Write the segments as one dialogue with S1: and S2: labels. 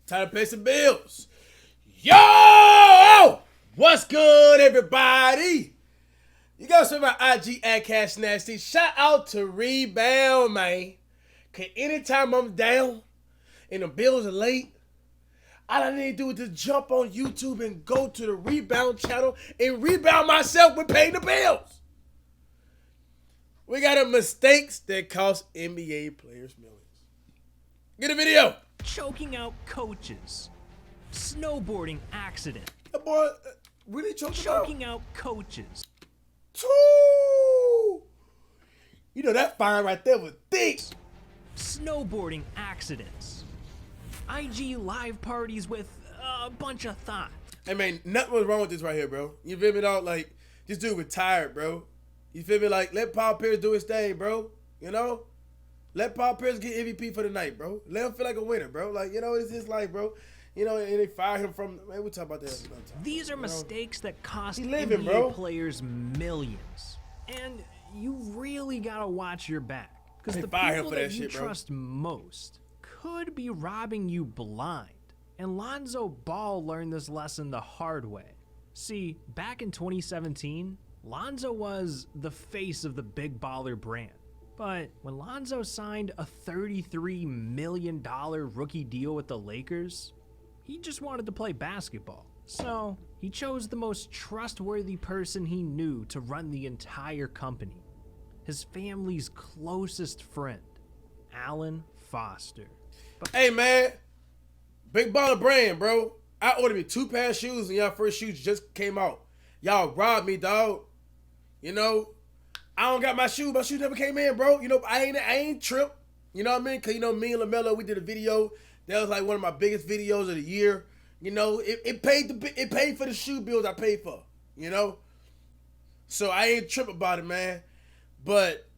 S1: Time to pay some bills. Yo! What's good, everybody? You guys see my IG at Cash Nasty. Shout out to Rebound, man. Cause anytime I'm down and the bills are late, all I need to do is just jump on YouTube and go to the Rebound channel and rebound myself with paying the bills. We got a mistakes that cost NBA players millions. Get a video.
S2: Choking out coaches. Snowboarding accident.
S1: That boy really
S2: choking out coaches.
S1: You know that fine right there was thick.
S2: Snowboarding accidents. IG live parties with a bunch of thoughts.
S1: Hey man, nothing was wrong with this right here, bro. You feel me, dog? Like, this dude retired, bro. You feel me? Like, let Paul Pierce do his thing, bro. You know? Let Paul Pierce get MVP for the night, bro. Let him feel like a winner, bro. Like, you know, it's his life, bro. You know, and they fire him from, man, we'll talk about that another time.
S2: These are mistakes that cost
S1: living,
S2: NBA
S1: bro.
S2: players millions. And you really gotta watch your back. Because the
S1: fire him
S2: people
S1: for that
S2: that you
S1: shit, bro.
S2: trust most could be robbing you blind. And Lonzo Ball learned this lesson the hard way. See, back in 2017, Lonzo was the face of the Big Baller brand. But when Lonzo signed a $33 million rookie deal with the Lakers, he just wanted to play basketball. So he chose the most trustworthy person he knew to run the entire company. His family's closest friend, Alan Foster. But
S1: hey man, Big Baller brand, bro. I ordered me 2 pair of shoes and y'all first shoes just came out. Y'all robbed me, dog. You know, I don't got my shoe. My shoe never came in, bro. You know, I ain't tripped. You know what I mean? Cause you know, me and LaMelo, we did a video. That was like one of my biggest videos of the year. You know, it paid for the shoe bills I paid for. You know, so I ain't tripping about it, man. But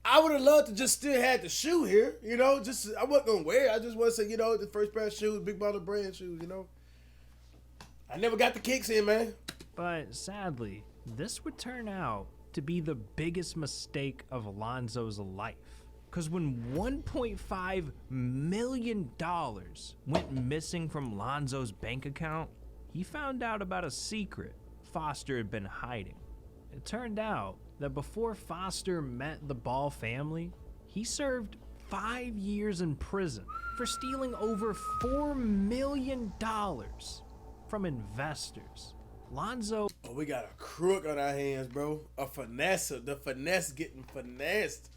S1: I would have loved to just still had the shoe here. You know, just I wasn't gonna wear it. I just want to say, you know, the first pair of shoes, Big Baller brand shoes. You know, I never got the kicks in, man.
S2: But sadly, this would turn out to be the biggest mistake of Lonzo's life. Because when $1.5 million went missing from Lonzo's bank account, he found out about a secret Foster had been hiding. It turned out that before Foster met the Ball family, he served 5 years in prison for stealing over $4 million from investors. Lonzo...
S1: Oh, we got a crook on our hands, bro. A finesser. The finesse getting finessed.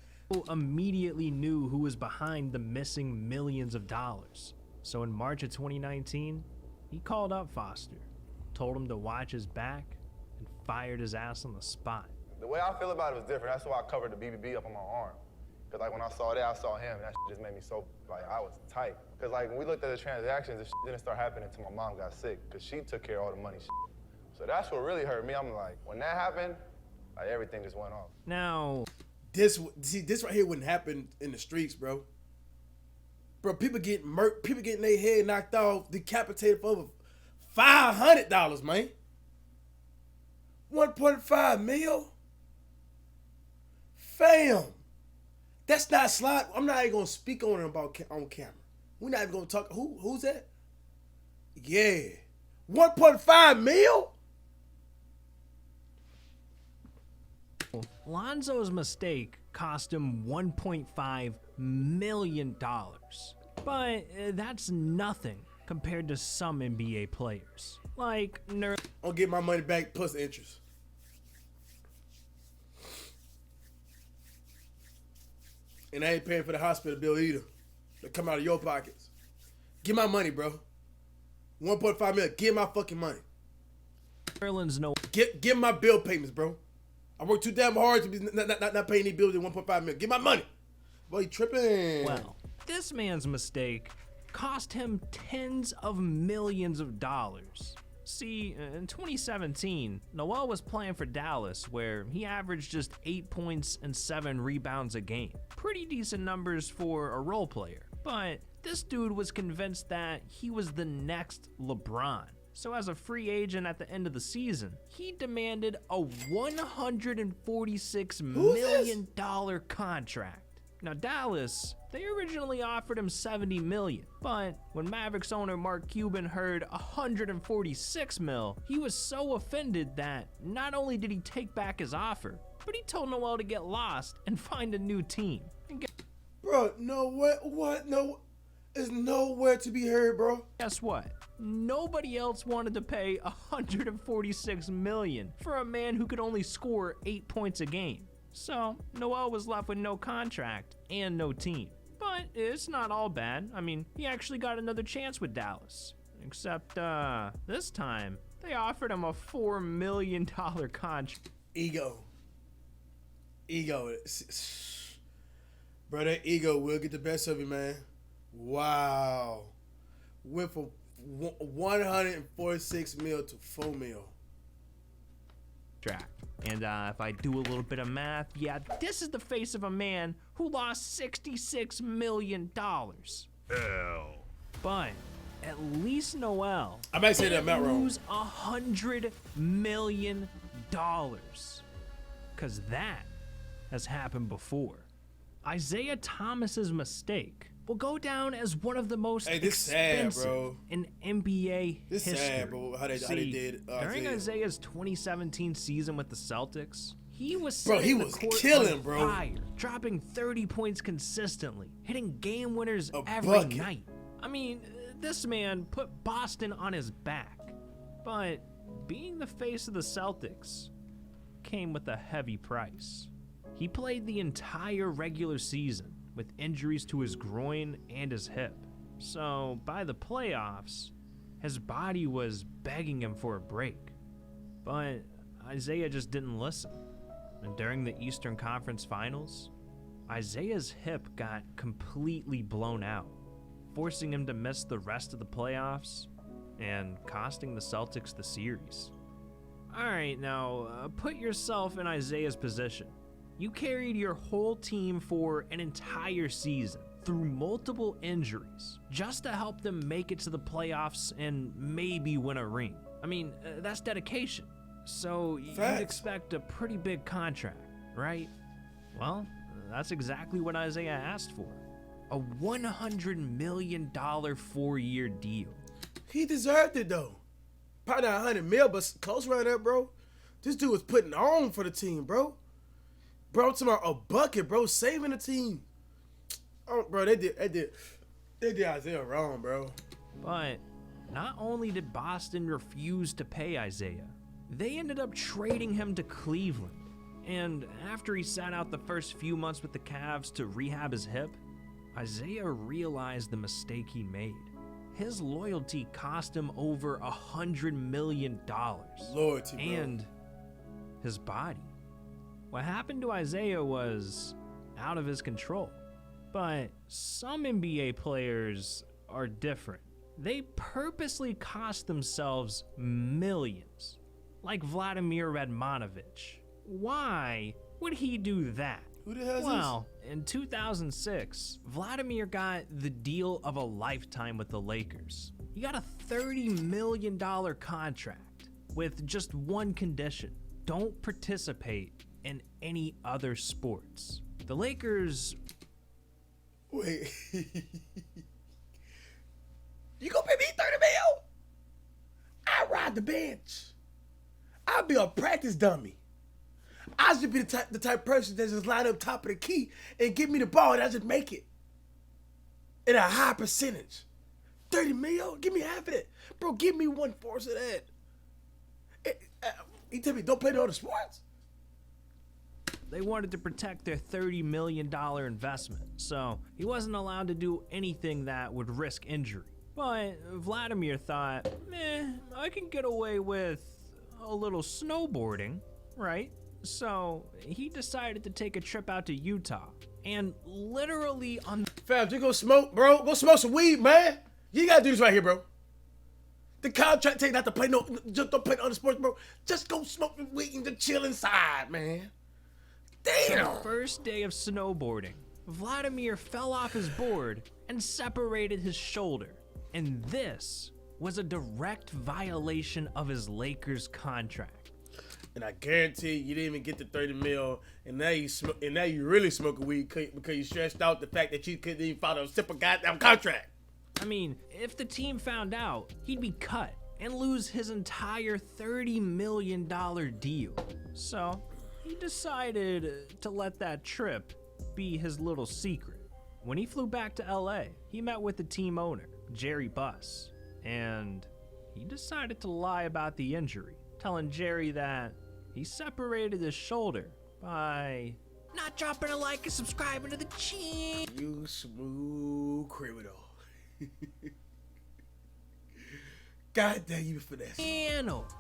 S2: Immediately knew who was behind the missing millions of dollars. So in March of 2019, he called up Foster, told him to watch his back, and fired his ass on the spot.
S3: The way I feel about it was different. That's why I covered the BBB up on my arm. Because like when I saw that, I saw him, and that shit just made me so, like, I was tight. Because like when we looked at the transactions, the shit didn't start happening until my mom got sick, because she took care of all the money shit. So that's what really hurt me. I'm like, when that happened, like everything just went off.
S2: Now,
S1: this right here wouldn't happen in the streets, bro. Bro, people getting murked, people getting their head knocked off, decapitated for over $500, man. 1.5 mil? Fam. That's not slide. I'm not even gonna speak on it on camera. We're not even gonna talk. Who's that? Yeah. 1.5 mil?
S2: Lonzo's mistake cost him $1.5 million. But that's nothing compared to some NBA players. Like Nerlens.
S1: I'll get my money back plus interest. And I ain't paying for the hospital bill either. They come out of your pockets. Get my money, bro. 1.5 million. Get my fucking money.
S2: No.
S1: Get my bill payments, bro. I work too damn hard to be not paying any bills at 1.5 million. Get my money. Boy, you tripping.
S2: Well, this man's mistake cost him tens of millions of dollars. See, in 2017, Noel was playing for Dallas, where he averaged just 8 points and 7 rebounds a game. Pretty decent numbers for a role player. But this dude was convinced that he was the next LeBron. So as a free agent at the end of the season, he demanded a $146 million contract. Now Dallas, they originally offered him $70 million, but when Mavericks owner Mark Cuban heard $146 million, he was so offended that not only did he take back his offer, but he told Noel to get lost and find a new team.
S1: Bro, no, there's nowhere to be heard, bro.
S2: Guess what? Nobody else wanted to pay $146 million for a man who could only score 8 points a game. So Noel was left with no contract and no team. But it's not all bad. I mean, he actually got another chance with Dallas. Except this time, they offered him a $4 million contract.
S1: Ego. Bro, that ego will get the best of you, man. Wow. Went from 146 mil to 4 mil.
S2: And if I do a little bit of math, yeah, this is the face of a man who lost $66 million. But at least Noel
S1: I might say that amount wrong.
S2: lose $100 million. Cause that has happened before. Isaiah Thomas's mistake will go down as one of the most expensive
S1: sad, bro.
S2: in NBA
S1: This
S2: history.
S1: sad, bro. How they did.
S2: During Isaiah's 2017 season with the Celtics, he was
S1: Bro, he
S2: setting the
S1: was
S2: court
S1: killing,
S2: on
S1: bro.
S2: fire, dropping 30 points consistently, hitting game winners
S1: A
S2: every
S1: bucket.
S2: night. I mean, this man put Boston on his back. But being the face of the Celtics came with a heavy price. He played the entire regular season with injuries to his groin and his hip. So by the playoffs, his body was begging him for a break. But Isaiah just didn't listen. And during the Eastern Conference Finals, Isaiah's hip got completely blown out, forcing him to miss the rest of the playoffs and costing the Celtics the series. Alright, now put yourself in Isaiah's position. You carried your whole team for an entire season through multiple injuries just to help them make it to the playoffs and maybe win a ring. I mean, that's dedication. So you'd expect a pretty big contract, right? Well, that's exactly what Isaiah asked for. A $100 million 4-year deal.
S1: He deserved it, though. Probably not 100 mil, but close around that, bro. This dude was putting on for the team, bro. Bro, I'm talking about a bucket, bro, saving the team. Oh, bro, they did Isaiah wrong, bro.
S2: But not only did Boston refuse to pay Isaiah, they ended up trading him to Cleveland. And after he sat out the first few months with the Cavs to rehab his hip, Isaiah realized the mistake he made. His loyalty cost him over $100 million.
S1: Loyalty, bro.
S2: And his body. What happened to Isaiah was out of his control. But some NBA players are different. They purposely cost themselves millions, like Vladimir Radmanovic. Why would he do that?
S1: Who the hell is
S2: Well, in 2006, Vladimir got the deal of a lifetime with the Lakers. He got a $30 million contract with just one condition: don't participate in any other sports. The Lakers...
S1: Wait. You gonna pay me 30 mil? I ride the bench. I'll be a practice dummy. I should be the type person that just line up top of the key and give me the ball and I just make it. In a high percentage. 30 mil? Give me half of it. Bro, give me 1/4 of that. You tell me don't play no other sports?
S2: They wanted to protect their $30 million investment, so he wasn't allowed to do anything that would risk injury. But Vladimir thought, I can get away with a little snowboarding, right? So he decided to take a trip out to Utah, and literally on...
S1: Fam, just go smoke, bro. Go smoke some weed, man. You gotta do this right here, bro. The contract take not to play just don't play no other sports, bro. Just go smoke some weed and just chill inside, man. Damn.
S2: The first day of snowboarding, Vladimir fell off his board and separated his shoulder. And this was a direct violation of his Lakers contract.
S1: And I guarantee you didn't even get the 30 mil, and now you really smoking weed because you stressed out the fact that you couldn't even follow a simple goddamn contract.
S2: I mean, if the team found out, he'd be cut and lose his entire $30 million deal. So he decided to let that trip be his little secret. When he flew back to LA, he met with the team owner, Jerry Buss, and he decided to lie about the injury, telling Jerry that he separated his shoulder by not dropping a like and subscribing to the channel.
S1: You smooth criminal. God damn you for that.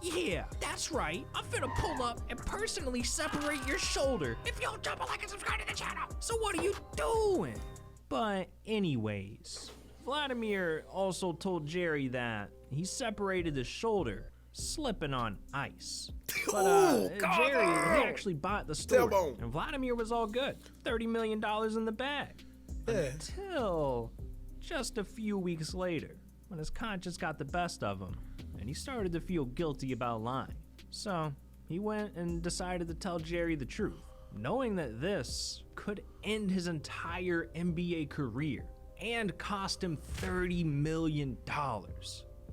S2: Yeah, that's right. I'm finna pull up and personally separate your shoulder if you don't drop a like and subscribe to the channel. So what are you doing? But anyways, Vladimir also told Jerry that he separated his shoulder slipping on ice. But Jerry, he actually bought the story, and Vladimir was all good. $30 million in the bag. Yeah. Until just a few weeks later, when his conscience got the best of him, and he started to feel guilty about lying. So he went and decided to tell Jerry the truth, knowing that this could end his entire NBA career and cost him $30 million.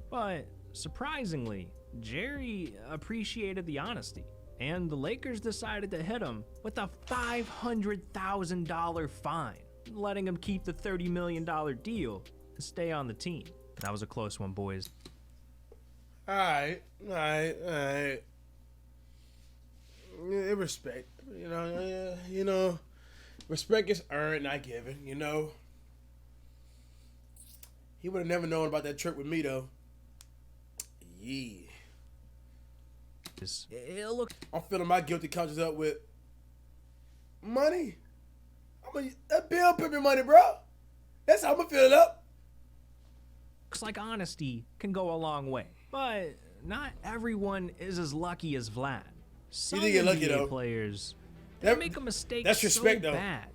S2: But surprisingly, Jerry appreciated the honesty, and the Lakers decided to hit him with a $500,000 fine, letting him keep the $30 million deal and stay on the team. That was a close one, boys.
S1: All right. Respect, respect is earned, not given. He would have never known about that trip with me, though. Yeah. I'm filling my guilty conscience up with money. That bill pimping money, bro. That's how I'm gonna fill it up.
S2: Looks like honesty can go a long way, but not everyone is as lucky as Vlad. Some NBA players, they make a mistake so bad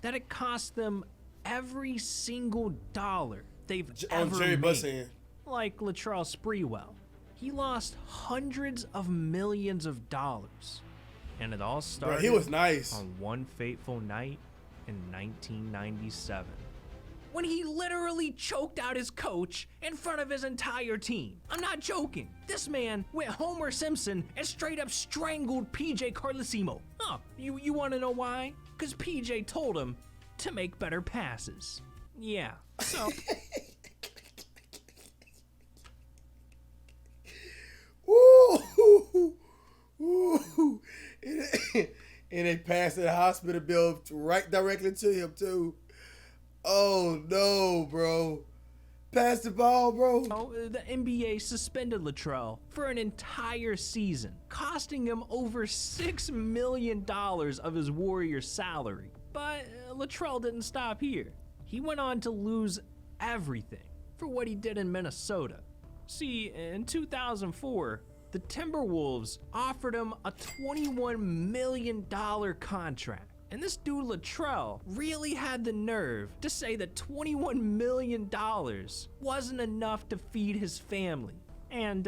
S2: that it costs them every single dollar they've ever made. Like Latrell Sprewell. He lost hundreds of millions of dollars. And it all started
S1: he was nice
S2: on one fateful night in 1997. When he literally choked out his coach in front of his entire team. I'm not joking. This man went Homer Simpson and straight up strangled PJ Carlesimo. Oh, you want to know why? Because PJ told him to make better passes. Yeah, so...
S1: Woo! And they passed the hospital bill right directly to him, too. Oh, no, bro. Pass the ball, bro.
S2: The NBA suspended Latrell for an entire season, costing him over $6 million of his Warrior salary. But Latrell didn't stop here. He went on to lose everything for what he did in Minnesota. See, in 2004, the Timberwolves offered him a $21 million contract. And this dude Latrell really had the nerve to say that $21 million wasn't enough to feed his family. And,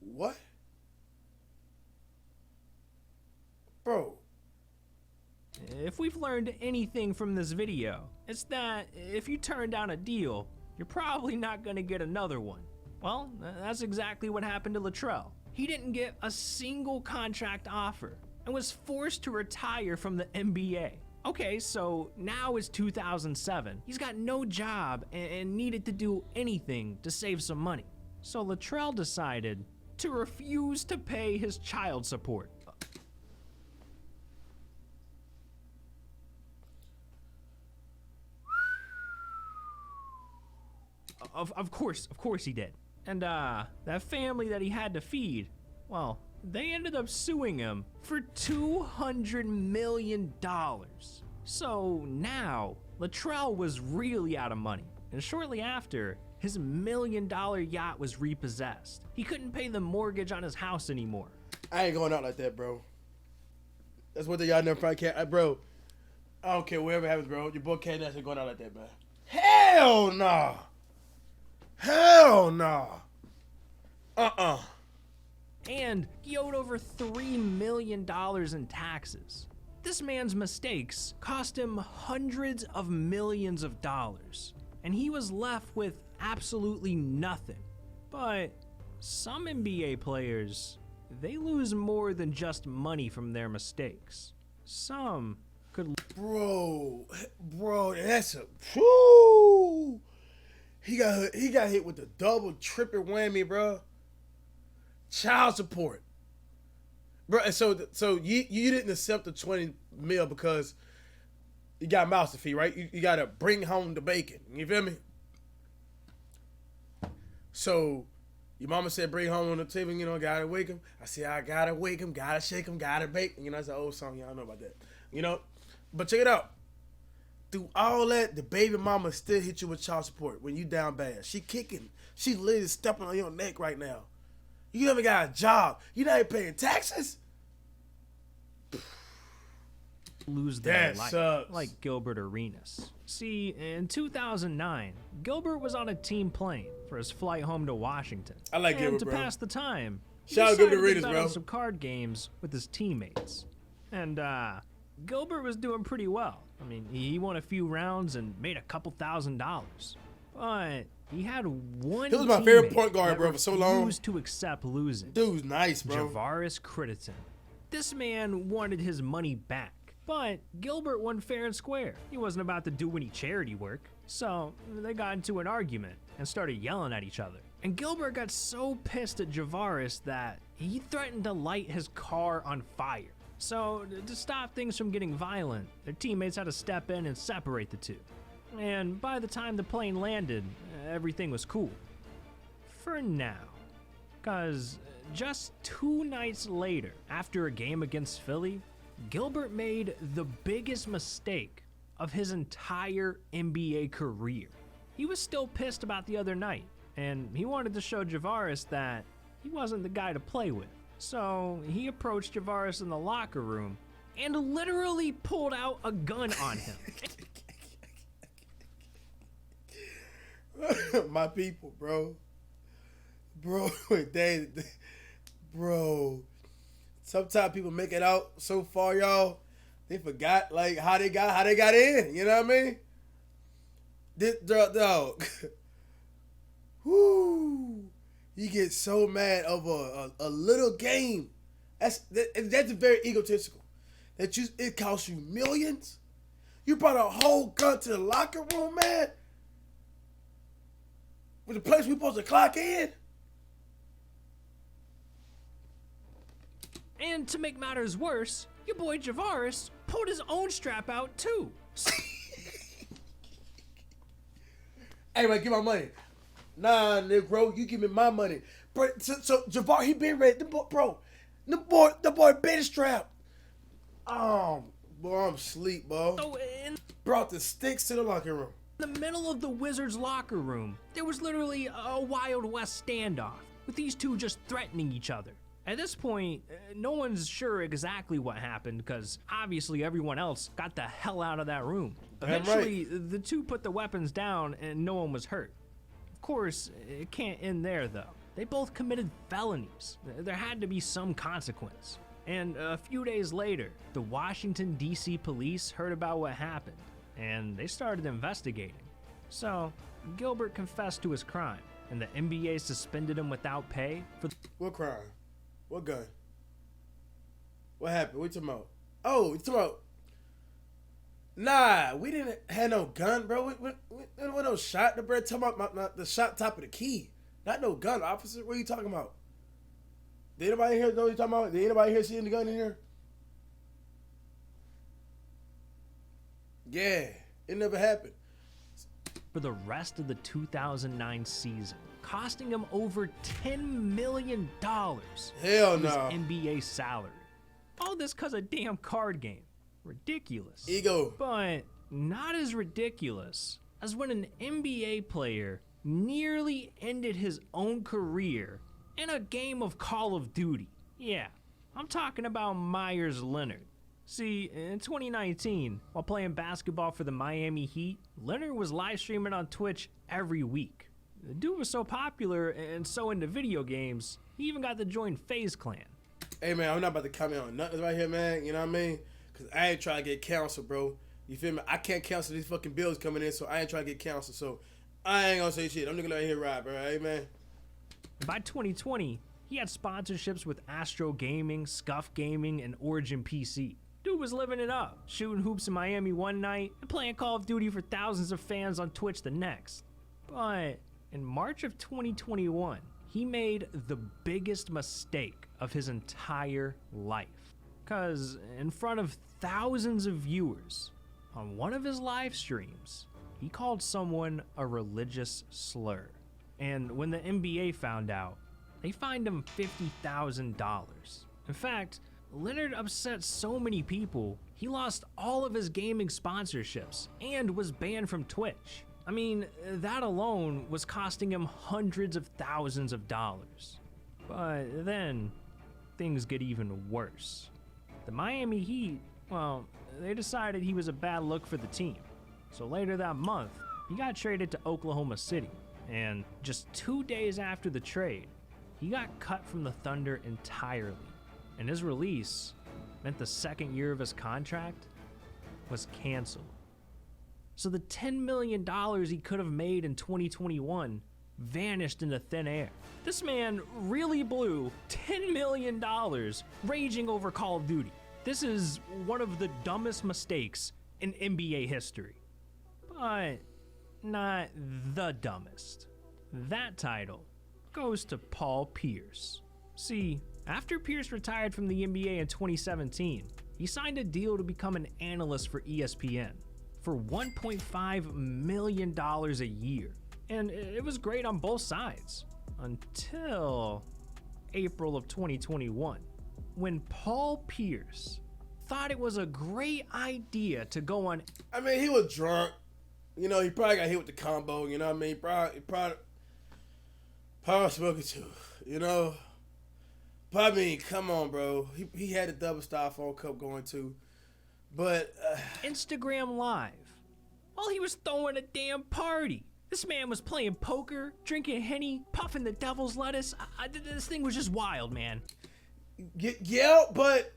S1: What? Bro.
S2: If we've learned anything from this video, it's that if you turn down a deal, you're probably not gonna get another one. Well, that's exactly what happened to Latrell. He didn't get a single contract offer and was forced to retire from the NBA. Okay, so now it's 2007. He's got no job and needed to do anything to save some money. So Latrell decided to refuse to pay his child support. Of course he did. And that family that he had to feed, well, they ended up suing him for $200 million. So now, Latrell was really out of money. And shortly after, his $1 million yacht was repossessed. He couldn't pay the mortgage on his house anymore.
S1: I ain't going out like that, bro. That's what y'all never probably can't. Bro, I don't care whatever happens, bro. Your boy can't actually going out like that, man. Hell nah. Hell nah.
S2: And he owed over $3 million in taxes. This man's mistakes cost him hundreds of millions of dollars, and he was left with absolutely nothing. But some NBA players, they lose more than just money from their mistakes. Some could...
S1: Bro, that's a... Whoo! He got hit with the double, triple whammy, bro. Child support. Bro, and so you didn't accept the 20 mil because you got mouse to feed, right? You got to bring home the bacon. You feel me? So your mama said bring home on the table, you know, gotta wake him. I said, I gotta wake him, gotta shake him, gotta bake. You know, that's an old song. Y'all know about that. You know? But check it out. Through all that, the baby mama still hit you with child support when you down bad. She kicking. She literally stepping on your neck right now. You never got a job. You not even paying taxes?
S2: Lose their
S1: That
S2: life,
S1: sucks.
S2: like Gilbert Arenas. See, in 2009, Gilbert was on a team plane for his flight home to Washington.
S1: I like
S2: and
S1: Gilbert,
S2: to
S1: bro.
S2: pass the time, he
S1: Shout out
S2: decided
S1: Gilbert
S2: to
S1: Arenas,
S2: bet
S1: bro.
S2: on some card games with his teammates. And Gilbert was doing pretty well. I mean, he won a few rounds and made a couple $1,000s. But he had one
S1: He was my favorite
S2: teammate
S1: point guard,
S2: that
S1: bro, for so long.
S2: refused to accept losing.
S1: Dude's nice, bro.
S2: Javaris Crittenton. This man wanted his money back, but Gilbert won fair and square. He wasn't about to do any charity work, so they got into an argument and started yelling at each other. And Gilbert got so pissed at Javaris that he threatened to light his car on fire. So to stop things from getting violent, their teammates had to step in and separate the two. And by the time the plane landed, everything was cool. For now. Cause just 2 nights later, after a game against Philly, Gilbert made the biggest mistake of his entire NBA career. He was still pissed about the other night, and he wanted to show Javaris that he wasn't the guy to play with. So he approached Javaris in the locker room and literally pulled out a gun on him.
S1: My people, bro. Bro, bro. Sometimes people make it out so far, y'all, they forgot like how they got in. You know what I mean? This dog. Whoo! You get so mad over a little game. That's very egotistical. It costs you millions. You brought a whole gun to the locker room, man. With the place we supposed to clock in.
S2: And to make matters worse, your boy Javaris pulled his own strap out too.
S1: Hey, man, give my money. Nah, Negro, you give me my money. Bro, so Javar, he been ready. The boy been strapped. Boy, I'm asleep, bro.
S2: So in
S1: Brought the sticks to the locker room.
S2: the middle of the Wizards' locker room, there was literally a Wild West standoff, with these two just threatening each other. At this point, no one's sure exactly what happened because obviously everyone else got the hell out of that room.
S1: Damn
S2: Eventually, the two put the weapons down and no one was hurt. Of course, it can't end there though. They both committed felonies. There had to be some consequence. And a few days later, the Washington, D.C. police heard about what happened and they started investigating. So, Gilbert confessed to his crime and the NBA suspended him without pay for
S1: What crime? What gun? What happened? What you talking about? Oh, you talking about? Nah, we didn't have no gun, bro. We no shot. The bro talking about the shot top of the key. Not no gun, officer. What are you talking about? Did anybody here know what you talking about? Did anybody here seeing the gun in here? Yeah, it never happened.
S2: for the rest of the 2009 season, costing him over $10 million
S1: Hell
S2: of his
S1: no.
S2: NBA salary. All this cause a damn card game. Ridiculous.
S1: Ego.
S2: But not as ridiculous as when an NBA player nearly ended his own career in a game of Call of Duty. Yeah, I'm talking about Myers Leonard. See, in 2019, while playing basketball for the Miami Heat, Leonard was live streaming on Twitch every week. The dude was so popular and so into video games, he even got to join FaZe Clan.
S1: Hey, man, I'm not about to comment on nothing right here, man. You know what I mean? Because I ain't trying to get canceled, bro. You feel me? I can't cancel these fucking bills coming in, so I ain't trying to get canceled. So I ain't going to say shit. I'm just going to let here ride, bro. Hey, man.
S2: By 2020, he had sponsorships with Astro Gaming, Scuff Gaming, and Origin PC. Dude was living it up, shooting hoops in Miami one night and playing Call of Duty for thousands of fans on Twitch the next. But in March of 2021, he made the biggest mistake of his entire life. Cause in front of thousands of viewers, on one of his live streams, he called someone a religious slur. And when the NBA found out, they fined him $50,000. In fact, Leonard upset so many people, he lost all of his gaming sponsorships and was banned from Twitch. I mean, that alone was costing him hundreds of thousands of dollars. But then, things get even worse. The Miami Heat, well, they decided he was a bad look for the team. So later that month, he got traded to Oklahoma City. And just 2 days after the trade, he got cut from the Thunder entirely. And his release meant the second year of his contract was canceled. So the $10 million he could have made in 2021 vanished into thin air. This man really blew $10 million raging over Call of Duty. This is one of the dumbest mistakes in NBA history. But not the dumbest. That title goes to Paul Pierce. See, after Pierce retired from the NBA in 2017, he signed a deal to become an analyst for ESPN for $1.5 million a year. And it was great on both sides until April of 2021, when Paul Pierce thought it was a great idea to go on.
S1: I mean, he was drunk. You know, he probably got hit with the combo. You know what I mean? Probably smoking too. You know? But I mean, come on, bro. He had a double styrofoam cup going too. But
S2: Instagram Live while he was throwing a damn party. This man was playing poker, drinking Henny, puffing the devil's lettuce. This thing was just wild, man.
S1: Yeah, but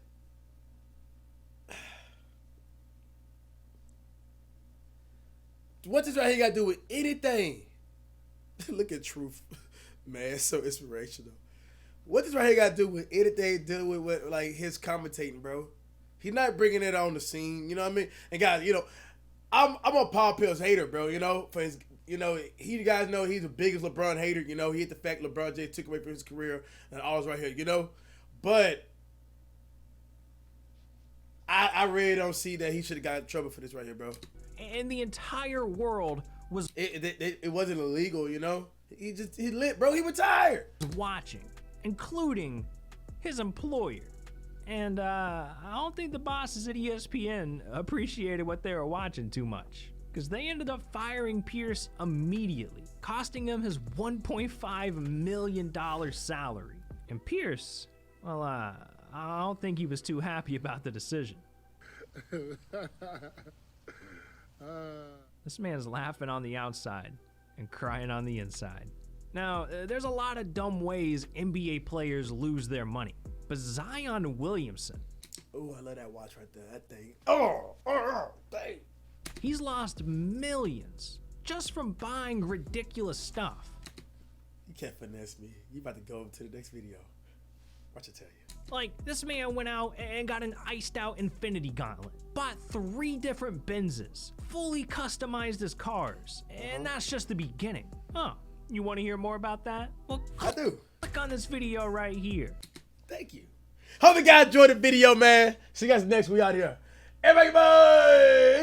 S1: what does right here got to do with anything? Look at Truth, man. It's so inspirational. What does right here got to do with anything to do with like his commentating, bro? He's not bringing it on the scene, you know what I mean? And guys, you know, I'm a Paul Pierce hater, bro. You know, for his, you know, you guys know he's the biggest LeBron hater. You know, he hit the fact LeBron James took away from his career and all is right here, you know. But I really don't see that he should have got in trouble for this right here, bro.
S2: And the entire world was
S1: it wasn't illegal, you know. He lit, bro. He retired.
S2: Watching, including his employer. And I don't think the bosses at ESPN appreciated what they were watching too much, because they ended up firing Pierce immediately, costing him his $1.5 million salary. And Pierce, well, I don't think he was too happy about the decision. This man's laughing on the outside and crying on the inside. Now, there's a lot of dumb ways NBA players lose their money, but Zion Williamson,
S1: oh, I love that watch right there. That thing. Oh, dang.
S2: He's lost millions just from buying ridiculous stuff.
S1: You can't finesse me. You about to go to the next video. Watch it tell you.
S2: Like, this man went out and got an iced out Infinity Gauntlet, bought 3 different Benzes, fully customized his cars, and that's just the beginning. Oh, you want to hear more about that? Well,
S1: I do.
S2: Click on this video right here.
S1: Thank you. Hope you guys enjoyed the video, man. See you guys next week out here. Everybody, bye.